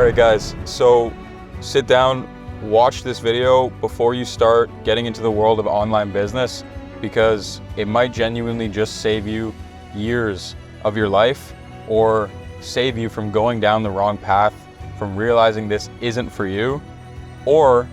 right, guys, so sit down, watch this video before you start getting into the world of online business, because it might genuinely just save you years of your life or save you from going down the wrong path, from realizing this isn't for you, or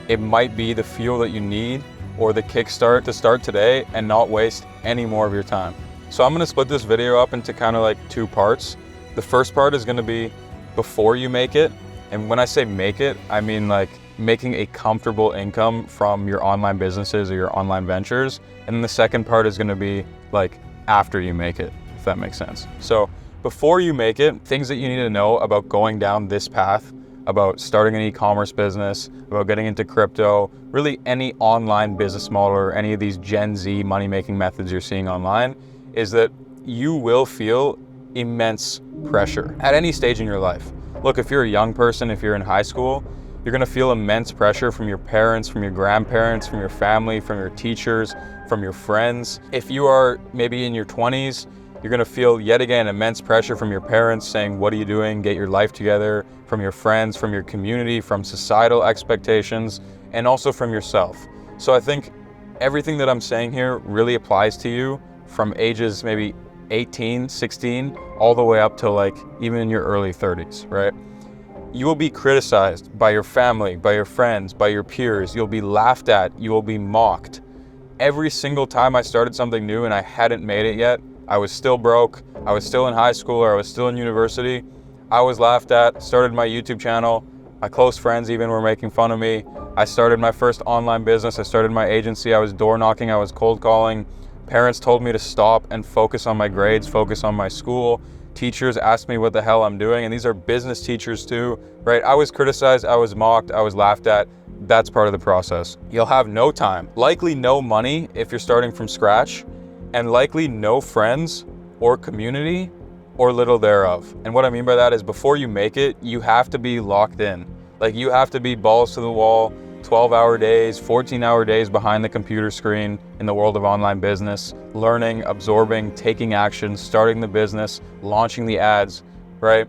it might be the fuel that you need or the kickstart to start today and not waste any more of your time. So I'm gonna split this video up into kind of like two parts. The first part is gonna be before you make it. And when I say make it, I mean like making a comfortable income from your online businesses or your online ventures. And then the second part is gonna be like after you make it, if that makes sense. So before you make it, things that you need to know about going down this path, about starting an e-commerce business, about getting into crypto, really any online business model or any of these Gen Z money-making methods you're seeing online, is that you will feel immense pressure at any stage in your life. Look, if you're a young person, if you're in high school, you're gonna feel immense pressure from your parents, from your grandparents, from your family, from your teachers, from your friends. If you are maybe in your 20s, you're gonna feel yet again immense pressure from your parents saying, what are you doing? Get your life together, from your friends, from your community, from societal expectations, and also from yourself. So I think everything that I'm saying here really applies to you from ages maybe 18, 16, all the way up to like even in your early 30s, right? You will be criticized by your family, by your friends, by your peers. You'll be laughed at, you will be mocked. Every single time I started something new and I hadn't made it yet, I was still broke, I was still in high school, or I was still in university, I was laughed at, started my YouTube channel. My close friends even were making fun of me. I started my first online business, I started my agency, I was door knocking, I was cold calling. Parents told me to stop and focus on my grades, focus on my school. Teachers asked me what the hell I'm doing, and these are business teachers too, right? I was criticized, I was mocked, I was laughed at. That's part of the process. You'll have no time, likely no money if you're starting from scratch, and likely no friends or community or little thereof. And what I mean by that is before you make it, you have to be locked in. Like you have to be balls to the wall, 12-hour days, 14-hour days behind the computer screen in the world of online business, learning, absorbing, taking action, starting the business, launching the ads, right?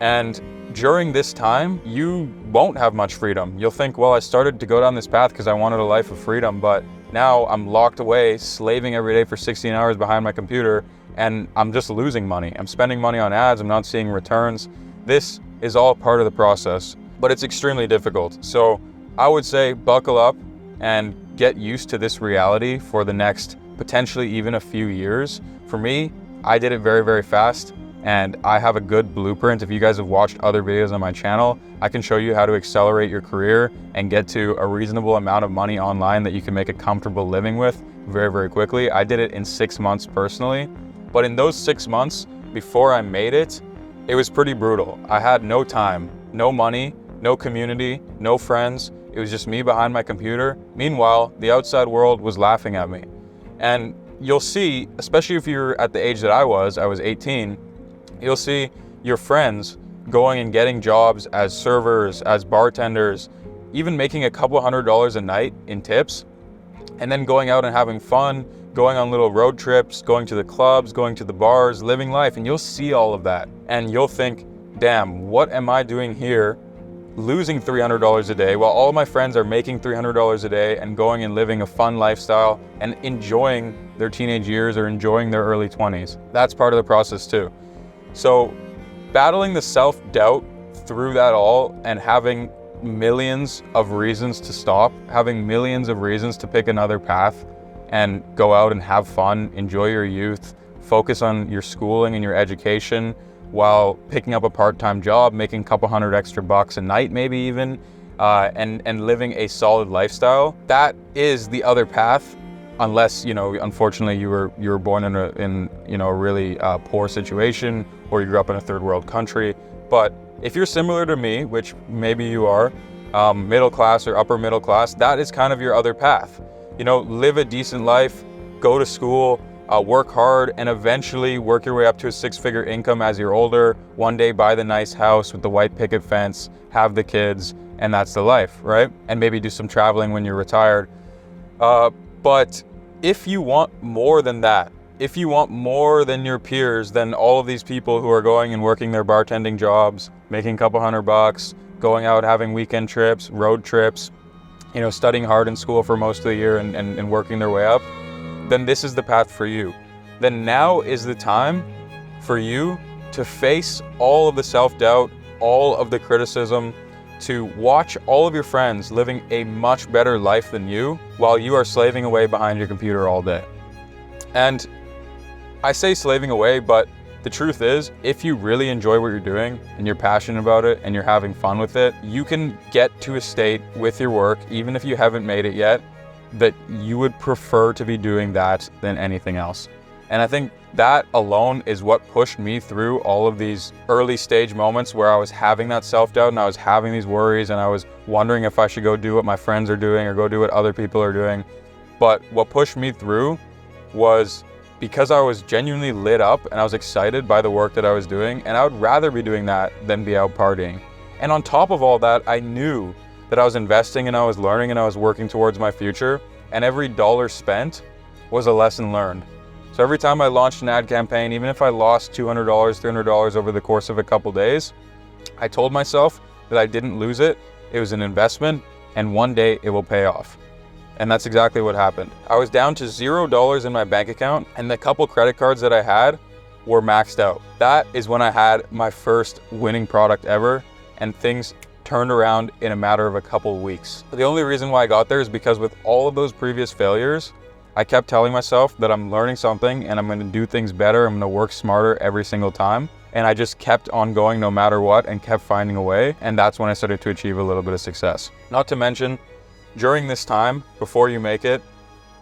And during this time, you won't have much freedom. You'll think, well, I started to go down this path because I wanted a life of freedom, but now I'm locked away, slaving every day for 16 hours behind my computer, and I'm just losing money. I'm spending money on ads, I'm not seeing returns. This is all part of the process, but it's extremely difficult. So I would say buckle up and get used to this reality for the next potentially even a few years. For me, I did it very, very fast, and I have a good blueprint. If you guys have watched other videos on my channel, I can show you how to accelerate your career and get to a reasonable amount of money online that you can make a comfortable living with very, very quickly. I did it in 6 months personally, but in those 6 months before I made it, it was pretty brutal. I had no time, no money, no community, no friends. It was just me behind my computer. Meanwhile, the outside world was laughing at me. And you'll see, especially if you're at the age that I was 18, you'll see your friends going and getting jobs as servers, as bartenders, even making a couple $100s a night in tips, and then going out and having fun, going on little road trips, going to the clubs, going to the bars, living life. And you'll see all of that. And you'll think, damn, what am I doing here losing $300 a day while all my friends are making $300 a day and going and living a fun lifestyle and enjoying their teenage years or enjoying their early 20s. That's part of the process too. So battling the self-doubt through that all and having millions of reasons to stop, having millions of reasons to pick another path and go out and have fun, enjoy your youth, focus on your schooling and your education, while picking up a part-time job, making a couple $100 extra a night, maybe even, and living a solid lifestyle. That is the other path, unless, you know, unfortunately you were born in a really poor situation, or you grew up in a third world country. But if you're similar to me, which maybe you are, middle class or upper middle class, that is kind of your other path. You know, live a decent life, go to school, work hard, and eventually work your way up to a 6-figure income as you're older. One day buy the nice house with the white picket fence, have the kids, and that's the life, right? And maybe do some traveling when you're retired. But if you want more than that, if you want more than your peers, than all of these people who are going and working their bartending jobs, making a couple $100, going out, having weekend trips, road trips, studying hard in school for most of the year and working their way up, then this is the path for you. Then now is the time for you to face all of the self-doubt, all of the criticism, to watch all of your friends living a much better life than you while you are slaving away behind your computer all day. And I say slaving away, but the truth is, if you really enjoy what you're doing and you're passionate about it and you're having fun with it, you can get to a state with your work, even if you haven't made it yet, that you would prefer to be doing that than anything else. And I think that alone is what pushed me through all of these early stage moments where I was having that self-doubt and I was having these worries and I was wondering if I should go do what my friends are doing or go do what other people are doing. But what pushed me through was because I was genuinely lit up and I was excited by the work that I was doing, and I would rather be doing that than be out partying. And on top of all that, I knew that I was investing and I was learning and I was working towards my future, and every dollar spent was a lesson learned. So every time I launched an ad campaign, even if I lost $200, $300 over the course of a couple days, I told myself that I didn't lose it. It was an investment, and one day it will pay off. And that's exactly what happened. I was down to $0 in my bank account, and the couple credit cards that I had were maxed out. That is when I had my first winning product ever, and things turned around in a matter of a couple weeks. The only reason why I got there is because with all of those previous failures, I kept telling myself that I'm learning something and I'm gonna do things better, I'm gonna work smarter every single time. And I just kept on going no matter what and kept finding a way. And that's when I started to achieve a little bit of success. Not to mention, during this time, before you make it,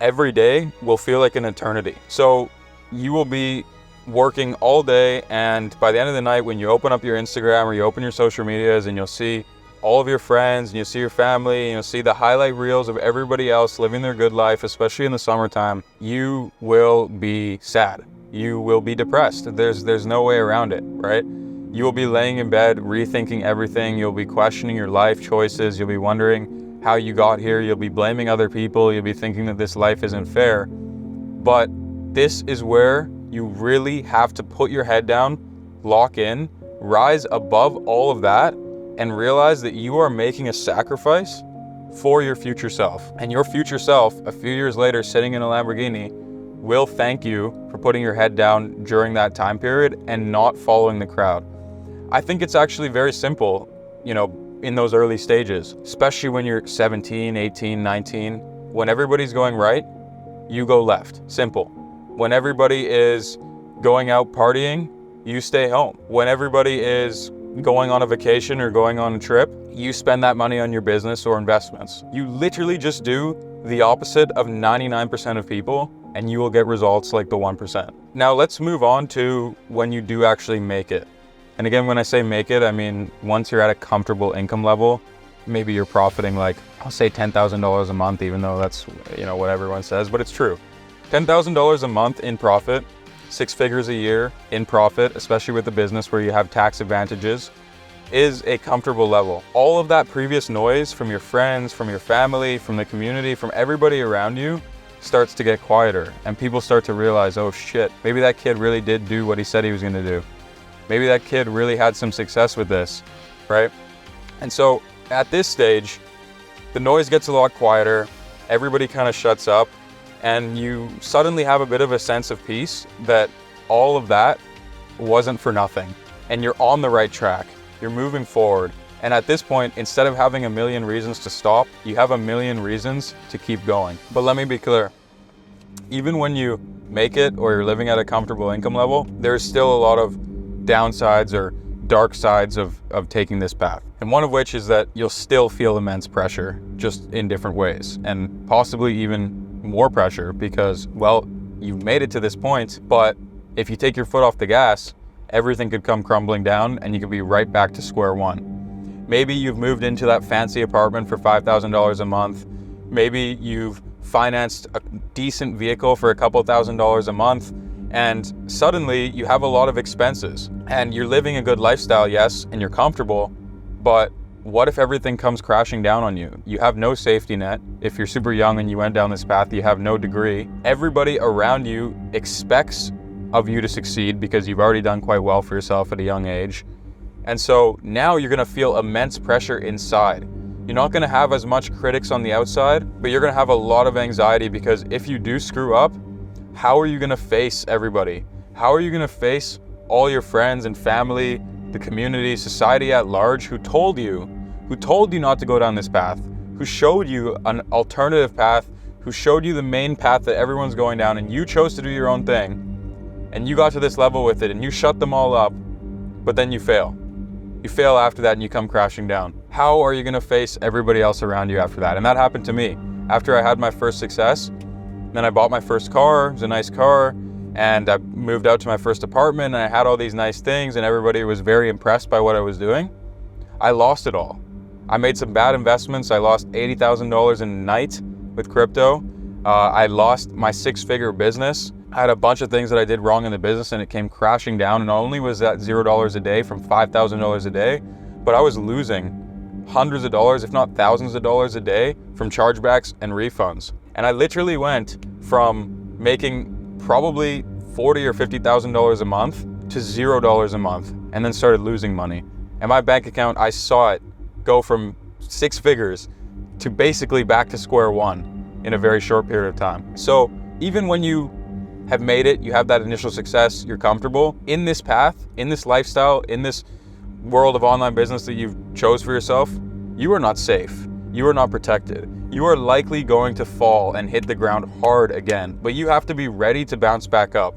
every day will feel like an eternity. So you will be working all day, and by the end of the night, when you open up your Instagram or you open your social medias and you'll see all of your friends and you'll see your family and you'll see the highlight reels of everybody else living their good life, especially in the summertime, you will be sad. You will be depressed. There's no way around it, right? You will be laying in bed, rethinking everything. You'll be questioning your life choices. You'll be wondering how you got here. You'll be blaming other people. You'll be thinking that this life isn't fair. But this is where you really have to put your head down, lock in, rise above all of that, and realize that you are making a sacrifice for your future self. And your future self, a few years later, sitting in a Lamborghini, will thank you for putting your head down during that time period and not following the crowd. I think it's actually very simple, in those early stages, especially when you're 17, 18, 19. When everybody's going right, you go left. Simple. When everybody is going out partying, you stay home. When everybody is going on a vacation or going on a trip, you spend that money on your business or investments. You literally just do the opposite of 99% of people, and you will get results like the 1%. Now let's move on to when you do actually make it. And again, when I say make it, I mean, once you're at a comfortable income level, maybe you're profiting like, I'll say $10,000 a month, even though that's, what everyone says, but it's true. $10,000 a month in profit, 6 figures a year in profit, especially with the business where you have tax advantages, is a comfortable level. All of that previous noise from your friends, from your family, from the community, from everybody around you starts to get quieter, and people start to realize, oh shit, maybe that kid really did do what he said he was gonna do. Maybe that kid really had some success with this, right? And so at this stage, the noise gets a lot quieter, everybody kind of shuts up, and you suddenly have a bit of a sense of peace that all of that wasn't for nothing, and you're on the right track, you're moving forward. And at this point, instead of having a million reasons to stop, you have a million reasons to keep going. But let me be clear, even when you make it or you're living at a comfortable income level, there's still a lot of downsides or dark sides of taking this path. And one of which is that you'll still feel immense pressure, just in different ways, and possibly even more pressure because, well, you've made it to this point, but if you take your foot off the gas, everything could come crumbling down and you could be right back to square one. Maybe you've moved into that fancy apartment for $5,000 a month. Maybe you've financed a decent vehicle for a couple $1,000s a month, and suddenly you have a lot of expenses and you're living a good lifestyle, yes, and you're comfortable, but what if everything comes crashing down on you? You have no safety net. If you're super young and you went down this path, you have no degree. Everybody around you expects of you to succeed because you've already done quite well for yourself at a young age. And so now you're gonna feel immense pressure inside. You're not gonna have as much critics on the outside, but you're gonna have a lot of anxiety, because if you do screw up, how are you gonna face everybody? How are you gonna face all your friends and family, the community, society at large, who told you not to go down this path, who showed you an alternative path, who showed you the main path that everyone's going down, and you chose to do your own thing, and you got to this level with it, and you shut them all up, but then you fail. You fail after that and you come crashing down. How are you gonna face everybody else around you after that? And that happened to me. After I had my first success, then I bought my first car. It was a nice car, and I moved out to my first apartment, and I had all these nice things, and everybody was very impressed by what I was doing. I lost it all. I made some bad investments. I lost $80,000 in a night with crypto. I lost my six-figure business. I had a bunch of things that I did wrong in the business, and it came crashing down. And not only was that $0 a day from $5,000 a day, but I was losing hundreds of dollars, if not thousands of dollars a day from chargebacks and refunds. And I literally went from making probably $40,000 or $50,000 a month to $0 a month, and then started losing money. And my bank account, I saw it go from six figures to basically back to square one in a very short period of time. So even when you have made it, you have that initial success, you're comfortable in this path, in this lifestyle, in this world of online business that you've chose for yourself, you are not safe. You are not protected. You are likely going to fall and hit the ground hard again, but you have to be ready to bounce back up.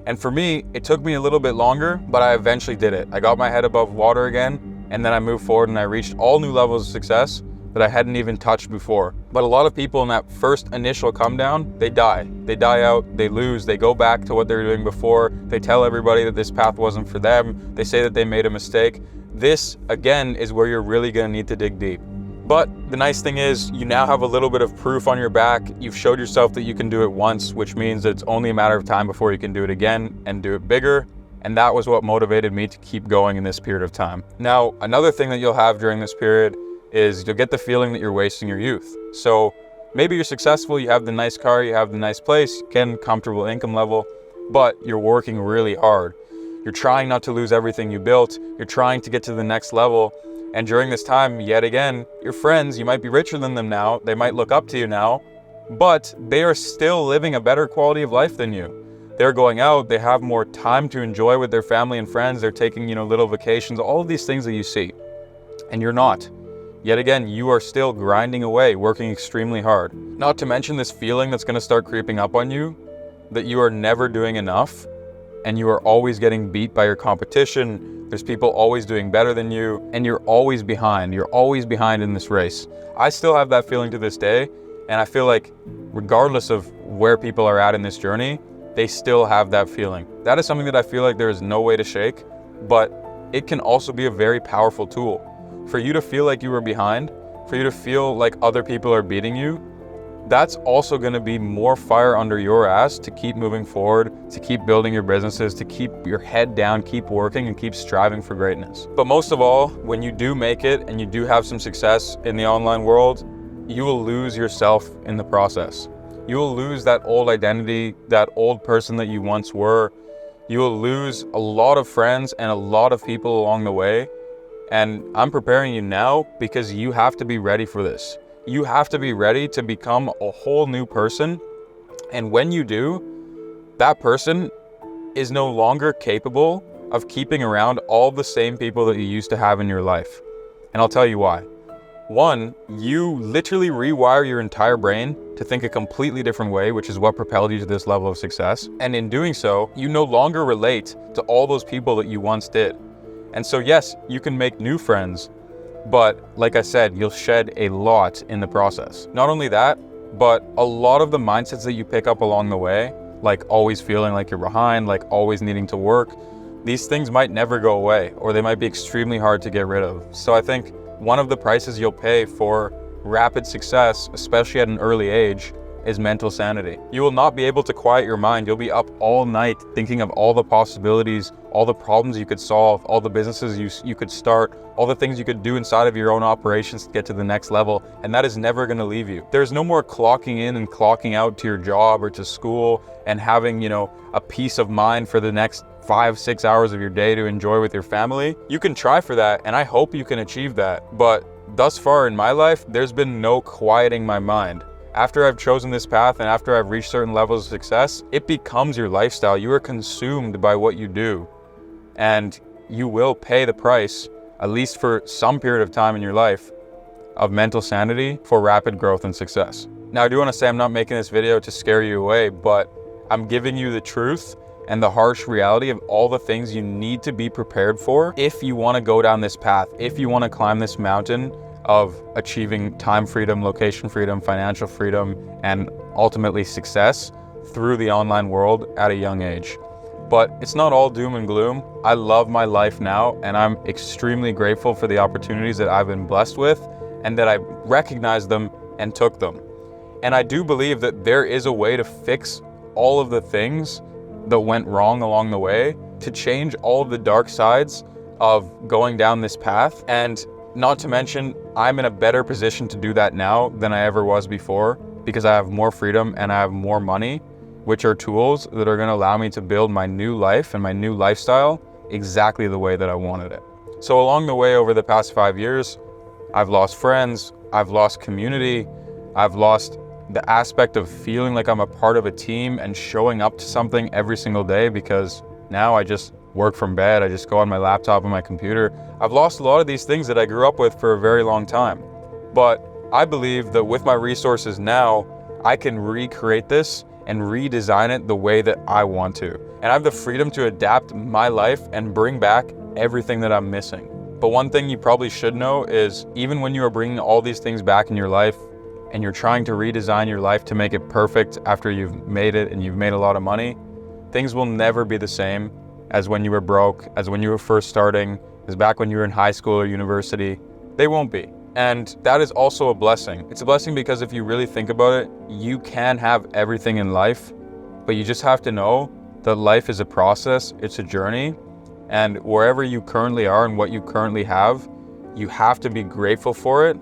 And for me, it took me a little bit longer, but I eventually did it. I got my head above water again, and then I moved forward and I reached all new levels of success that I hadn't even touched before. But a lot of people in that first initial come down, they die. They die out, they lose, they go back to what they were doing before. They tell everybody that this path wasn't for them. They say that they made a mistake. This, again, is where you're really gonna need to dig deep. But the nice thing is, you now have a little bit of proof on your back. You've showed yourself that you can do it once, which means that it's only a matter of time before you can do it again and do it bigger. And that was what motivated me to keep going in this period of time. Now, another thing that you'll have during this period is you'll get the feeling that you're wasting your youth. So maybe you're successful, you have the nice car, you have the nice place, again, comfortable income level, but you're working really hard. You're trying not to lose everything you built. You're trying to get to the next level. And during this time, yet again, your friends, you might be richer than them now. They might look up to you now, but they are still living a better quality of life than you. They're going out, they have more time to enjoy with their family and friends. They're taking, little vacations, all of these things that you see, and you're not. Yet again, you are still grinding away, working extremely hard. Not to mention this feeling that's gonna start creeping up on you, that you are never doing enough, and you are always getting beat by your competition. There's people always doing better than you, and you're always behind. You're always behind in this race. I still have that feeling to this day, and I feel like regardless of where people are at in this journey, they still have that feeling. That is something that I feel like there is no way to shake, but it can also be a very powerful tool. For you to feel like you were behind, for you to feel like other people are beating you, that's also gonna be more fire under your ass to keep moving forward, to keep building your businesses, to keep your head down, keep working, and keep striving for greatness. But most of all, when you do make it and you do have some success in the online world, you will lose yourself in the process. You will lose that old identity, that old person that you once were. You will lose a lot of friends and a lot of people along the way. And I'm preparing you now because you have to be ready for this. You have to be ready to become a whole new person. And when you do, that person is no longer capable of keeping around all the same people that you used to have in your life. And I'll tell you why. One, you literally rewire your entire brain to think a completely different way, which is what propelled you to this level of success. And in doing so, you no longer relate to all those people that you once did. And so yes, you can make new friends, but like I said, you'll shed a lot in the process. Not only that, but a lot of the mindsets that you pick up along the way, like always feeling like you're behind, like always needing to work, these things might never go away, or they might be extremely hard to get rid of. So I think one of the prices you'll pay for rapid success, especially at an early age, is mental sanity. You will not be able to quiet your mind. You'll be up all night thinking of all the possibilities, all the problems you could solve, all the businesses you could start, all the things you could do inside of your own operations to get to the next level, and that is never gonna leave you. There's no more clocking in and clocking out to your job or to school and having, a peace of mind for the next 5-6 hours of your day to enjoy with your family, you can try for that, and I hope you can achieve that. But thus far in my life, there's been no quieting my mind. After I've chosen this path and after I've reached certain levels of success, it becomes your lifestyle. You are consumed by what you do, and you will pay the price, at least for some period of time in your life, of mental sanity for rapid growth and success. Now, I do want to say I'm not making this video to scare you away, but I'm giving you the truth and the harsh reality of all the things you need to be prepared for if you want to go down this path, if you want to climb this mountain of achieving time freedom, location freedom, financial freedom, and ultimately success through the online world at a young age. But it's not all doom and gloom. I love my life now, and I'm extremely grateful for the opportunities that I've been blessed with and that I recognized them and took them. And I do believe that there is a way to fix all of the things that went wrong along the way, to change all of the dark sides of going down this path. And not to mention, I'm in a better position to do that now than I ever was before, because I have more freedom and I have more money, which are tools that are going to allow me to build my new life and my new lifestyle exactly the way that I wanted it. So along the way, over the past 5 years, I've lost friends, I've lost community, I've lost the aspect of feeling like I'm a part of a team and showing up to something every single day, because now I just work from bed, I just go on my laptop and my computer. I've lost a lot of these things that I grew up with for a very long time. But I believe that with my resources now, I can recreate this and redesign it the way that I want to. And I have the freedom to adapt my life and bring back everything that I'm missing. But one thing you probably should know is, even when you are bringing all these things back in your life and you're trying to redesign your life to make it perfect after you've made it and you've made a lot of money, things will never be the same as when you were broke, as when you were first starting, as back when you were in high school or university. They won't be. And that is also a blessing. It's a blessing because if you really think about it, you can have everything in life, but you just have to know that life is a process, it's a journey, and wherever you currently are and what you currently have, you have to be grateful for it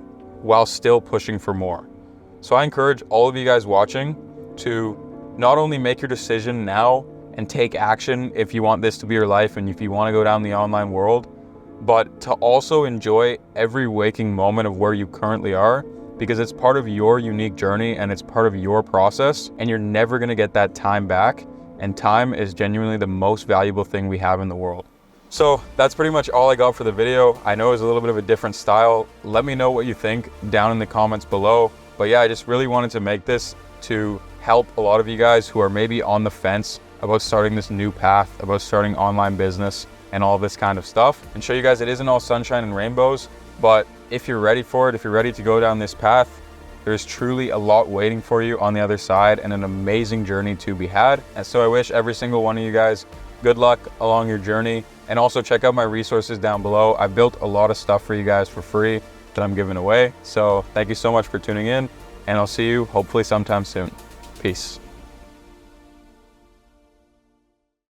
while still pushing for more. So I encourage all of you guys watching to not only make your decision now and take action if you want this to be your life and if you want to go down the online world, but to also enjoy every waking moment of where you currently are, because it's part of your unique journey and it's part of your process, and you're never going to get that time back. And time is genuinely the most valuable thing we have in the world. So that's pretty much all I got for the video. I know it's a little bit of a different style. Let me know what you think down in the comments below. But yeah, I just really wanted to make this to help a lot of you guys who are maybe on the fence about starting this new path, about starting online business and all this kind of stuff, and show you guys it isn't all sunshine and rainbows. But if you're ready for it, if you're ready to go down this path, there's truly a lot waiting for you on the other side and an amazing journey to be had. And so I wish every single one of you guys good luck along your journey. And also check out my resources down below. I built a lot of stuff for you guys for free that I'm giving away. So thank you so much for tuning in, and I'll see you hopefully sometime soon. Peace.